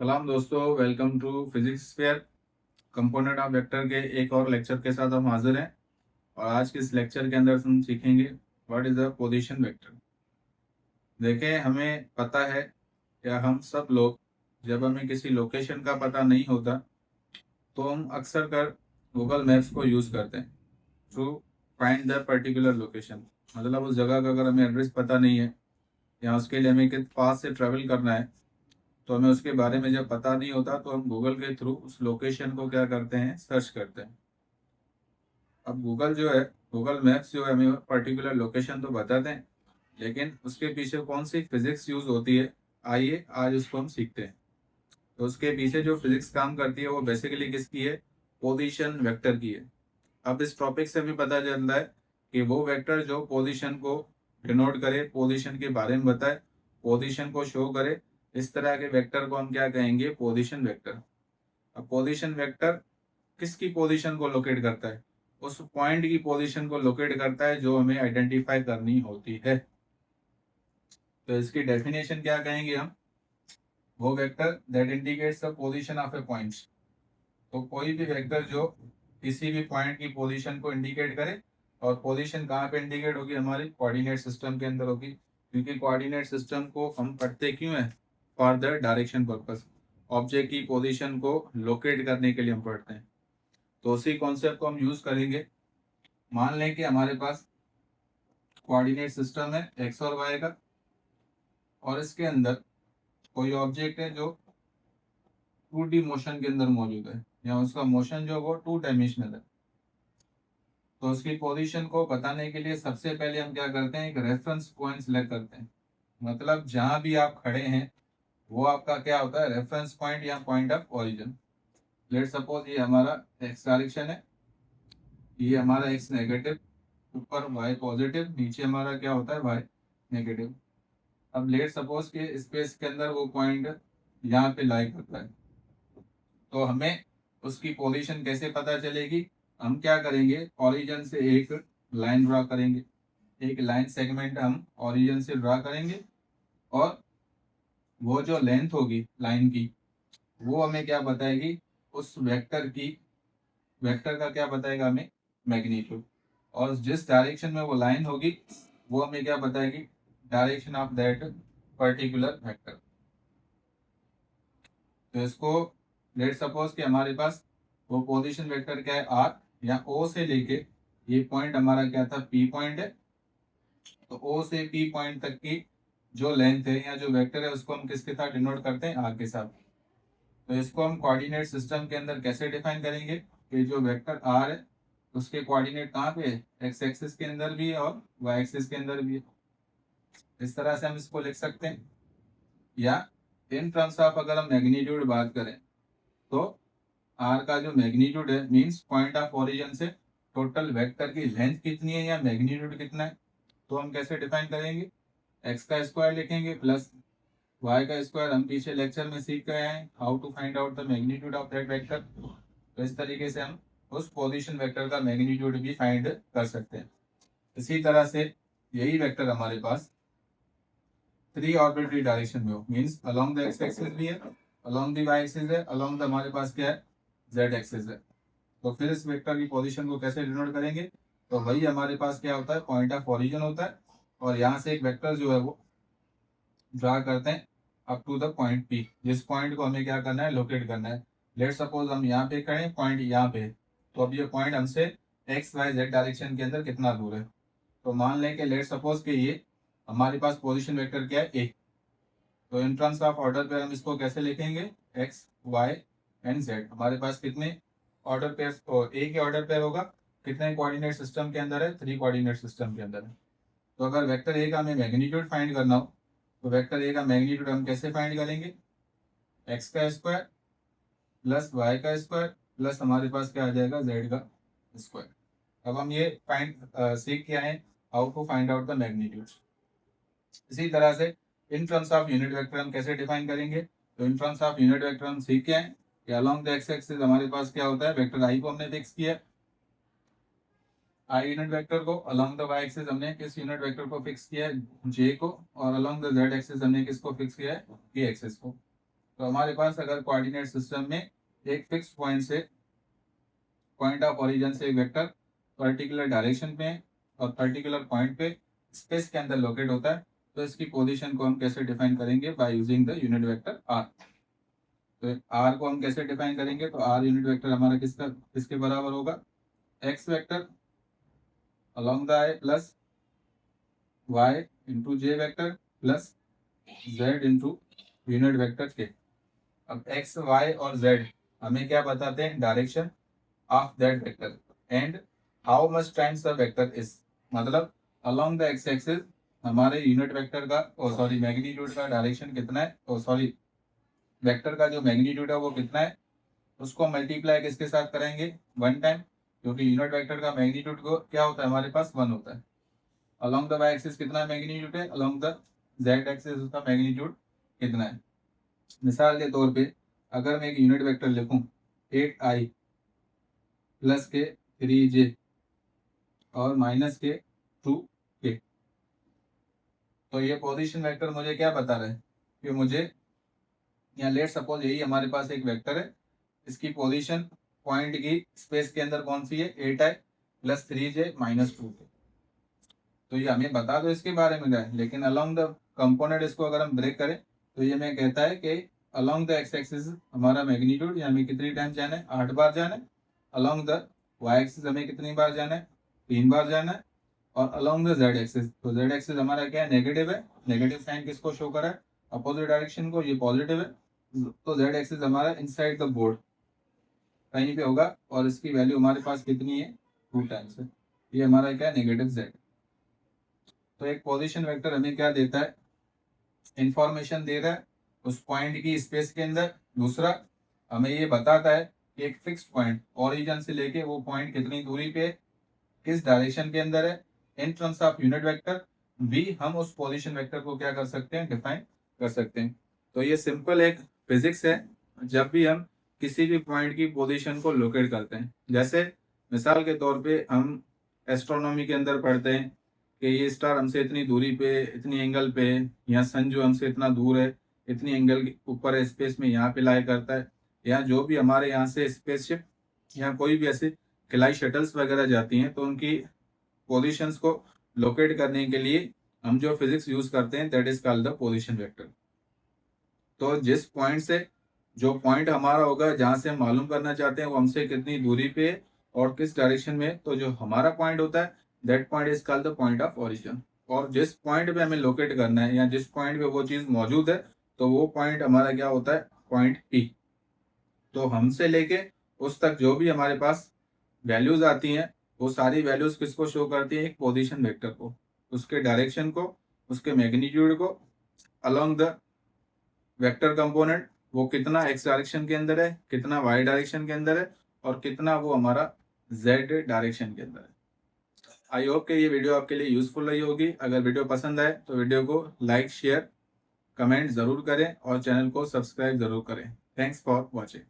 सलाम दोस्तों, welcome to physics fair. Component of vector के एक और लेक्चर के साथ हम हाजिर हैं। और आज के इस लेक्चर के अंदर हम सीखेंगे what is the position vector. देखें, हमें पता है या हम सब लोग जब हमें किसी लोकेशन का पता नहीं होता तो हम अक्सर कर गूगल मैप्स को यूज़ करते हैं to find the particular location. मतलब उस जगह का अगर हमें एड्रेस पता नहीं है या उसके लिए हमें किस पास से ट्रेवल करना है तो हमें उसके बारे में जब पता नहीं होता तो हम गूगल के थ्रू उस लोकेशन को क्या करते हैं, सर्च करते हैं। अब गूगल जो है, गूगल मैप्स जो है हमें पर्टिकुलर लोकेशन तो बताते हैं, लेकिन उसके पीछे कौन सी फिजिक्स यूज होती है, आइए आज उसको हम सीखते हैं। तो उसके पीछे जो फिजिक्स काम करती है वो बेसिकली किसकी है? पोजीशन वेक्टर की है। अब इस टॉपिक से हमें पता चलता है कि वो वेक्टर जो पोजीशन को डिनोट करे, पोजीशन के बारे में बताए, पोजीशन को शो करे, इस तरह के वेक्टर को हम क्या कहेंगे? Position vector. अब पोजीशन वेक्टर किसकी पोजीशन को लोकेट करता है? उस पॉइंट की पोजीशन को लोकेट करता है जो हमें आइडेंटिफाई करनी होती है। तो इसकी डेफिनेशन क्या कहेंगे हम? वो vector that indicates the position of A point. तो कोई भी वेक्टर जो किसी भी पॉइंट की पोजीशन को इंडिकेट करे, और पोजीशन कहाँ पे इंडिकेट होगी? हमारे कोऑर्डिनेट सिस्टम के अंदर होगी, क्योंकि कोऑर्डिनेट सिस्टम को हम पढ़ते क्यों है? For the direction purpose. Object की पोजीशन को लोकेट करने के लिए हम पढ़ते हैं। तो उसी कॉन्सेप्ट को हम यूज करेंगे। मान लें कि हमारे पास कोऑर्डिनेट सिस्टम है एक्स और वाई का, और इसके अंदर कोई ऑब्जेक्ट है जो 2D मोशन के अंदर मौजूद है, या उसका मोशन जो वो 2 डायमेंशनल है। तो उसकी पोजीशन को बताने के लिए सबसे पहले हम क्या करते हैं? एक रेफरेंस पॉइंट सिलेक्ट करते हैं। मतलब जहां भी आप खड़े हैं वो आपका क्या होता है? रेफरेंस पॉइंट या point of origin. Let suppose ये हमारा एक्स डायरेक्शन है, ये हमारा एक्स नेगेटिव, ऊपर वाई पॉजिटिव, नीचे हमारा क्या होता है? Y negative. अब लेट सपोज के स्पेस के अंदर वो पॉइंट यहाँ पे लाई करता है, तो हमें उसकी पोजीशन कैसे पता चलेगी? हम क्या करेंगे? ओरिजिन से एक लाइन ड्रा करेंगे, एक लाइन सेगमेंट हम ओरिजिन से ड्रा करेंगे, और वो जो लेंथ होगी लाइन की वो हमें क्या बताएगी? उस वेक्टर की, वेक्टर का क्या बताएगा हमें? मैग्नीट्यूड। और जिस डायरेक्शन में वो लाइन होगी वो हमें क्या बताएगी? Direction of that particular vector. तो इसको लेट सपोज कि हमारे पास वो पोजीशन वेक्टर क्या है? आर, या ओ से लेके ये पॉइंट हमारा क्या था? पी पॉइंट है। तो ओ से पी पॉइंट तक की जो लेंथ है या जो वेक्टर है उसको हम किसके साथ डिनोट करते हैं? आर के साथ। तो इसको हम कोऑर्डिनेट सिस्टम के अंदर कैसे डिफाइन करेंगे कि जो वेक्टर आर है उसके कोऑर्डिनेट कहाँ पे है? एक्स एक्सिस के अंदर भी है और वाई एक्सिस के अंदर भी है। इस तरह से हम इसको लिख सकते हैं। या इन टर्म्स ऑफ अगर हम मैग्नीट्यूड बात करें तो आर का जो मैग्नीट्यूड है मींस पॉइंट ऑफ ओरिजिन से टोटल वेक्टर की लेंथ कितनी है या मैग्नीट्यूड कितना है, तो हम कैसे डिफाइन करेंगे? एक्स का स्क्वायर लिखेंगे प्लस वाई का स्क्वायर। हम पीछे लेक्चर में सीख गए हैं how to find out the magnitude of that vector. तो इस तरीके से हम उस पोजीशन वेक्टर का मैग्नीट्यूड भी फाइंड कर सकते हैं। इसी तरह से यही वेक्टर हमारे पास 3 आर्बिट्री डायरेक्शन में हो, means along the x axis भी है, अलोंग द वाई एक्सिस है, अलोंग द हमारे पास क्या है? जेड एक्सिस है। तो फिर इस वेक्टर की पोजीशन को कैसे डिनोट करेंगे? तो वही हमारे पास क्या होता है? पॉइंट ऑफ ओरिजिन होता है, और यहाँ से एक वेक्टर जो है वो ड्रा करते हैं up to the point P, जिस पॉइंट को हमें क्या करना है? लोकेट करना है। लेट सपोज हम यहाँ पे करें, पॉइंट यहाँ पे है, तो अब ये पॉइंट हमसे एक्स वाई जेड डायरेक्शन के अंदर कितना दूर है? तो मान लें कि लेट सपोज कि ये हमारे पास पोजीशन वेक्टर क्या है? ए। तो इन टर्म्स ऑफ ऑर्डर पे हम इसको कैसे लिखेंगे? X Y and Z. हमारे पास कितने ऑर्डर पेयर? ए के ऑर्डर पेयर होगा। कितने कोऑर्डिनेट सिस्टम के अंदर है? 3 कोऑर्डिनेट सिस्टम के अंदर है। तो अगर वेक्टर ए का हमें मैग्नीट्यूड फाइंड करना हो तो वेक्टर ए का मैग्नीट्यूड हम कैसे फाइंड करेंगे? एक्स का स्क्वायर प्लस वाई का स्क्वायर प्लस हमारे पास क्या आ जाएगा? जेड का स्क्वायर। अब हम ये फाइंड सीख के आए how to find out the magnitude. इसी तरह से in terms of unit vector हम कैसे डिफाइन करेंगे? तो in terms of unit vector हम सीख के आए कि अलोंग द एक्स एक्सिस हमारे पास क्या होता है? वेक्टर आई को हमने फिक्स किया, आई यूनिट वेक्टर को। अलोंग द वाई एक्सिस हमने किस यूनिट वेक्टर को फिक्स किया है? जे को। और अलोंग द जेड एक्सिस हमने किसको फिक्स किया है? के एक्सिस को। तो हमारे पास अगर कोऑर्डिनेट सिस्टम में एक फिक्स पॉइंट से, पॉइंट ऑफ ओरिजिन से एक वेक्टर पर्टिकुलर डायरेक्शन में और पर्टिकुलर पॉइंट पे स्पेस के अंदर लोकेट होता है, तो इसकी पोजीशन को हम कैसे डिफाइन करेंगे? By using the unit vector R. तो आर को हम कैसे डिफाइन करेंगे? तो आर यूनिट वेक्टर हमारा किसके बराबर होगा? X vector along the I plus y into j vector plus z into unit vector k। अब x, y और z हमें क्या बताते हैं? Direction of that vector and how much times the vector is, मतलब अलोंग द एक्स एक्सिस हमारे unit vector का magnitude का डायरेक्शन कितना है, वेक्टर का जो मैग्नीट्यूड है वो कितना है, उसको मल्टीप्लाई किसके साथ करेंगे? 1 टाइम, क्योंकि यूनिट वेक्टर का मैग्नीट्यूड को क्या होता है हमारे पास? 1 होता है। अलोंग द वाई एक्सिस कितना मैग्नीट्यूड है? अलोंग द जेड एक्सिस उसका मैग्नीट्यूड कितना है? मिसाल के तौर पे अगर मैं एक यूनिट वेक्टर लिखूं 8i प्लस के 3j और माइनस के 2k, तो ये पोजीशन वेक्टर मुझे क्या बता रहा है कि मुझे, या लेट सपोज यही हमारे पास एक वेक्टर है, इसकी पोजीशन पॉइंट की स्पेस के अंदर कौन सी है? 8i plus 3j minus 2k। तो ये हमें बता दो इसके बारे में क्या है, लेकिन अलोंग द कंपोनेंट इसको अगर हम ब्रेक करें तो ये मैं कहता है कि अलोंग द एक्स एक्सिस हमारा मैग्नीट्यूड हमें कितनी टाइम जाना है? 8 बार जाना है। अलोंग द वाई एक्सिस हमें कितनी बार जाना है? 3 बार जाना है। और अलोंग द जेड एक्सिस, तो जेड एक्सिस हमारा क्या है? नेगेटिव है। नेगेटिव साइन किसको शो करा है? अपोजिट डायरेक्शन को। ये पॉजिटिव है, तो जेड एक्सिस हमारा इनसाइड द बोर्ड कहीं पे होगा और इसकी वैल्यू हमारे पास कितनी है? 2 टाइम्स है। ये हमारा क्या है? Negative Z. तो एक पोजीशन वेक्टर हमें क्या देता है? इंफॉर्मेशन दे रहा है उस पॉइंट की स्पेस के अंदर। दूसरा हमें ये बताता है कि एक फिक्स पॉइंट ओरिजिन से लेके वो पॉइंट कितनी दूरी पे, किस डायरेक्शन के अंदर है। इन टर्म्स ऑफ यूनिट वेक्टर भी हम उस पोजीशन वेक्टर को क्या कर सकते हैं? डिफाइन कर सकते हैं। तो ये सिंपल एक फिजिक्स है जब भी हम किसी भी पॉइंट की पोजीशन को लोकेट करते हैं। जैसे मिसाल के तौर पे हम एस्ट्रोनॉमी के अंदर पढ़ते हैं कि ये स्टार हमसे इतनी दूरी पे, इतनी एंगल पे, या सन जो हमसे इतना दूर है, इतनी एंगल के ऊपर है स्पेस में, यहाँ पे लाई करता है। या जो भी हमारे यहाँ से स्पेसशिप या कोई भी ऐसे खिलाई शटल्स वगैरह जाती हैं, तो उनकी पोजीशंस को लोकेट करने के लिए हम जो फिजिक्स यूज करते हैं that is called the position vector. तो जिस पॉइंट से, जो पॉइंट हमारा होगा जहाँ से हम मालूम करना चाहते हैं वो हमसे कितनी दूरी पे और किस डायरेक्शन में, तो जो हमारा पॉइंट होता है that point is called the point of origin. और जिस पॉइंट पे हमें लोकेट करना है या जिस पॉइंट पे वो चीज मौजूद है, तो वो पॉइंट हमारा क्या होता है? Point P. तो हमसे लेके उस तक जो भी हमारे पास वैल्यूज आती हैं, वो सारी वैल्यूज किसको शो करती है? एक पोजीशन वेक्टर को, उसके डायरेक्शन को, उसके मैग्नीट्यूड को, अलोंग द वेक्टर कंपोनेंट वो कितना एक्स डायरेक्शन के अंदर है, कितना वाई डायरेक्शन के अंदर है, और कितना वो हमारा जेड डायरेक्शन के अंदर है। आई होप कि ये वीडियो आपके लिए यूजफुल रही होगी। अगर वीडियो पसंद आए तो वीडियो को लाइक, शेयर, कमेंट जरूर करें और चैनल को सब्सक्राइब जरूर करें। Thanks for watching.